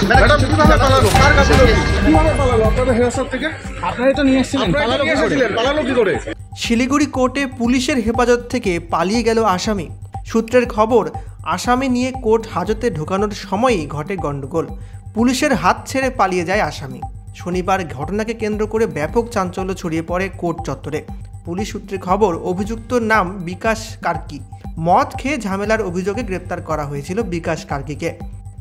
Madam কিভাবে পালালো? কার গাফিলতি? কিভাবে পালালো আপনাদের হেফাজত থেকে? আপনারা তো নিয়ে এসেছিলেন, পালালো কি করে? শিলিগুড়ি কোর্টে পুলিশের হেফাজত থেকে পালিয়ে গেল আসামি। সূত্রের খবর, আসামি নিয়ে কোর্ট হাজতে ঢোকানোর সময়ই ঘটে গণ্ডগোল। পুলিশের হাত ছেড়ে পালিয়ে যায় আসামি। শনিবার ঘটনাকে কেন্দ্র করে ব্যাপক চাঞ্চল্য ছড়িয়ে পড়ে কোর্ট চত্বরে। পুলিশ সূত্রে খবর, অভিযুক্তর নাম বিকাশ কার্কি। মদ খেয়ে ঝামেলার অভিযোগে গ্রেপ্তার করা হয়েছিল বিকাশ কার্কিকে।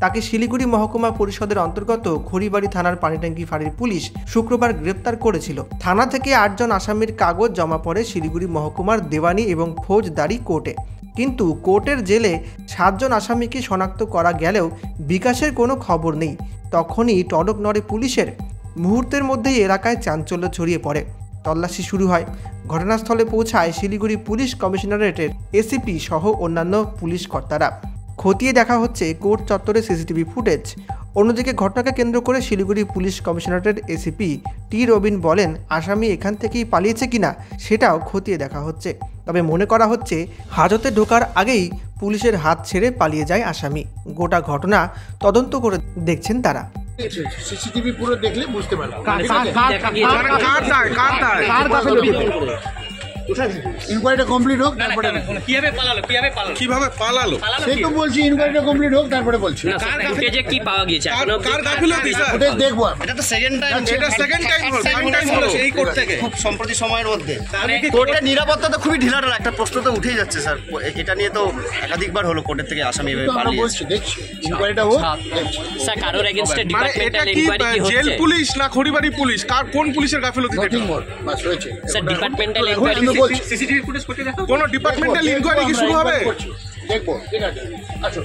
তাকে শিলিগুড়ি মহকুমা পরিষদের অন্তর্গত খড়িবাড়ি থানার পানিট্যাঙ্কি ফাঁড়ির পুলিশ শুক্রবার গ্রেপ্তার করেছিল। থানা থেকে 8 জন আসামির কাগজ জমা পড়ে শিলিগুড়ি মহকুমার দেওয়ানি এবং ফৌজদারি কোর্টে। কিন্তু কোর্টের জেলে 7 জন আসামিকে শনাক্ত করা গেলেও বিকাশের কোনো খবর নেই। তখনই টনক নড়ে পুলিশের। মুহূর্তের মধ্যেই এলাকায় চাঞ্চল্য ছড়িয়ে পড়ে। তল্লাশি শুরু হয়। ঘটনাস্থলে পৌঁছায় শিলিগুড়ি পুলিশ কমিশনারেটের এসিপি সহ অন্যান্য পুলিশ কর্তারা। খতিয়ে দেখা হচ্ছে কোর্ট চত্বরে সিসিটিভি ফুটেজ। অন্যদিকে ঘটনাকে কেন্দ্র করে শিলিগুড়ি পুলিশ কমিশনারেটের এসিপি টি রবিন বলেন, আসামি এখান থেকেই পালিয়েছে কিনা সেটাও খতিয়ে দেখা হচ্ছে। তবে মনে করা হচ্ছে হাজতে ঢোকার আগেই পুলিশের হাত ছেড়ে পালিয়ে যায় আসামি। গোটা ঘটনা তদন্ত করে দেখছেন তারা। সিসিটিভি পুরো দেখলে বুঝতে পারবেন ইনকোয়ারিটা কমপ্লিট হোক তারপরে কিভাবে পালালো সেই তো বলছি, ইনকোয়ারিটা কমপ্লিট হোক তারপরে বলছি। ফুটেজে কি পাওয়া গিয়েছে কার গাফিলতি স্যার? ফুটেজ দেখবো। এটা তো সেকেন্ড টাইম, এটা সেকেন্ড টাইম হলো এই কোর্ট থেকে খুব সম্প্রতি সময়ের মধ্যে কোর্টের নিরাপত্তা তো খুবই ঢিলাঢালা। একটা প্রশ্ন তো উঠেই যাচ্ছে স্যার, এটা নিয়ে তো একাধিকবার হলো কোর্টের থেকে আসামি তো আমরা পালিয়ে বলছি, দেখছি ইনকোয়ারিটা হোক, দেখছি। স্যার কারোর এগেইনস্টে মানে এটা ডিপার্টমেন্টাল কি ইনকোয়ারি কি জেল হচ্ছে? পুলিশ না খড়িবাড়ি পুলিশ, কার কোন পুলিশের গাফিলতি? নথিং মোর, বাস হয়েছে। স্যার ডিপার্টমেন্টাল এখন ইনকোয়ারি আমি বলছি, কোন ডিপার্টমেন্টাল ইনকোয়ারি কি শুরু হবে? দেখবো, ঠিক আছে, আসো।